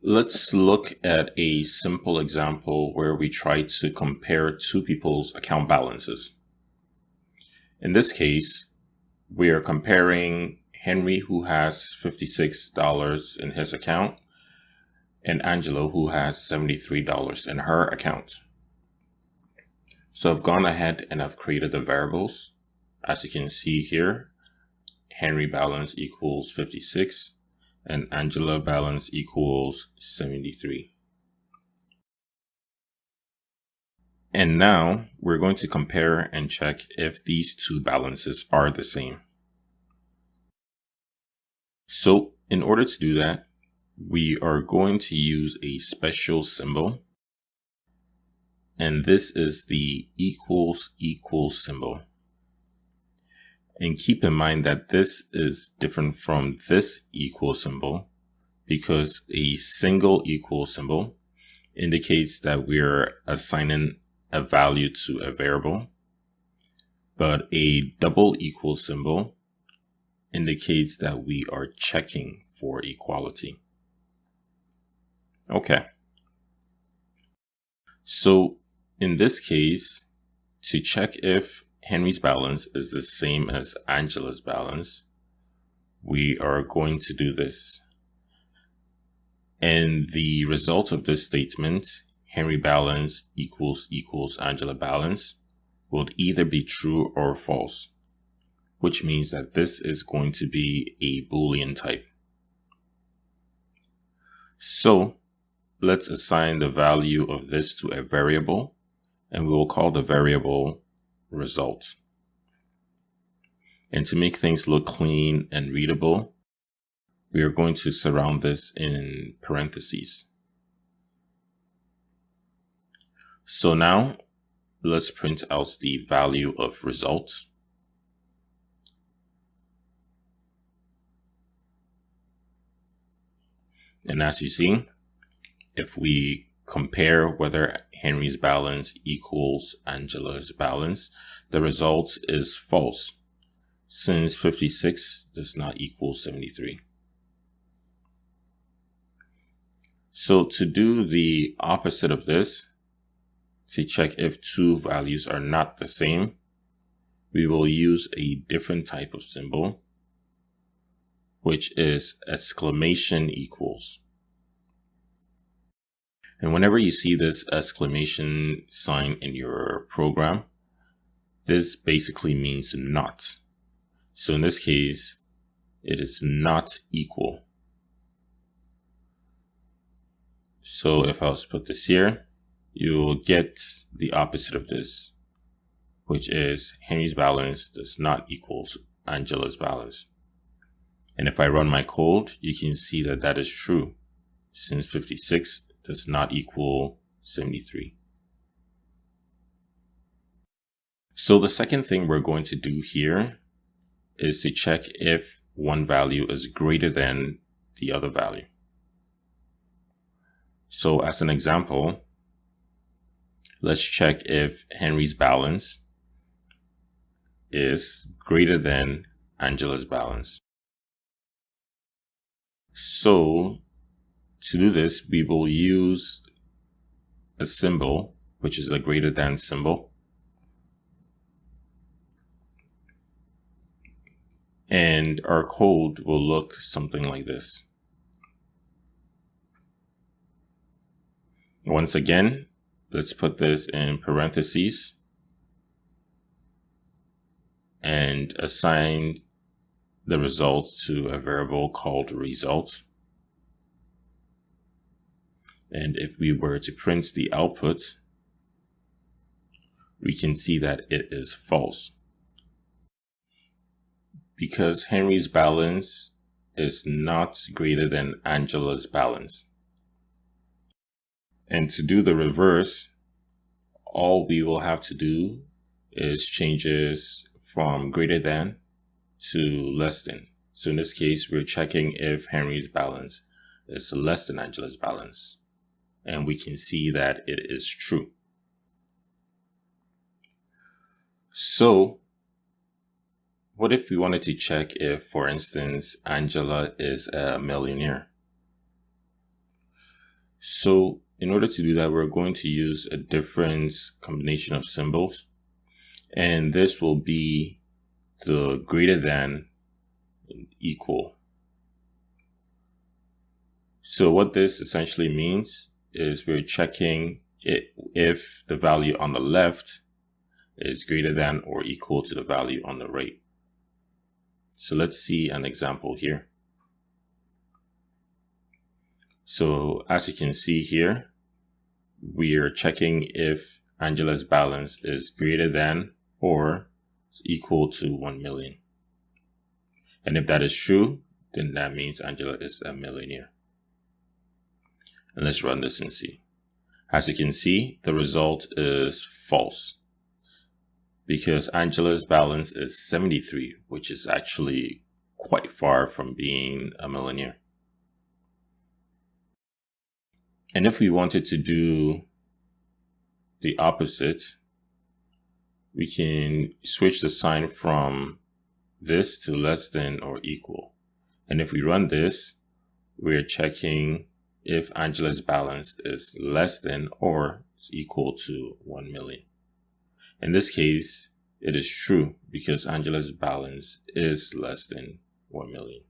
Let's look at a simple example where we try to compare two people's account balances. In this case, we are comparing Henry, who has $56 in his account, and Angela, who has $73 in her account. So I've gone ahead and I've created the variables. As you can see here, Henry balance equals 56 and Angela balance equals 73. And now we're going to compare and check if these two balances are the same. So in order to do that, we are going to use a special symbol. And this is the equals symbol. And keep in mind that this is different from this equal symbol because a single equal symbol indicates that we're assigning a value to a variable, but a double equal symbol indicates that we are checking for equality. Okay. So in this case, to check if Henry's balance is the same as Angela's balance, we are going to do this. And the result of this statement, Henry balance equals Angela balance, will either be true or false, which means that this is going to be a Boolean type. So let's assign the value of this to a variable, and we will call the variable result. And to make things look clean and readable, we are going to surround this in parentheses. So now let's print out the value of result. And as you see, if we compare whether Henry's balance equals Angela's balance, the result is false, since 56 does not equal 73. So to do the opposite of this, to check if two values are not the same, we will use a different type of symbol, which is exclamation equals. And whenever you see this exclamation sign in your program, this basically means not. So in this case, it is not equal. So if I was to put this here, you will get the opposite of this, which is Henry's balance does not equal Angela's balance. And if I run my code, you can see that that is true, since 56 does not equal 73. So the second thing we're going to do here is to check if one value is greater than the other value. So as an example, let's check if Henry's balance is greater than Angela's balance. So to do this, we will use a symbol, which is a greater than symbol. And our code will look something like this. Once again, let's put this in parentheses and assign the result to a variable called result. And if we were to print the output, we can see that it is false, because Henry's balance is not greater than Angela's balance. And to do the reverse, all we will have to do is change this from greater than to less than. So in this case, we're checking if Henry's balance is less than Angela's balance. And we can see that it is true. So what if we wanted to check if, for instance, Angela is a millionaire? So in order to do that, we're going to use a different combination of symbols. And this will be the greater than and equal. So what this essentially means is we're checking if the value on the left is greater than or equal to the value on the right. So let's see an example here. So as you can see here, we are checking if Angela's balance is greater than or equal to 1 million. And if that is true, then that means Angela is a millionaire. And let's run this and see. As you can see, the result is false because Angela's balance is 73, which is actually quite far from being a millionaire. And if we wanted to do the opposite, we can switch the sign from this to less than or equal. And if we run this, we're checking if Angela's balance is less than or is equal to 1 million. In this case, it is true because Angela's balance is less than 1 million.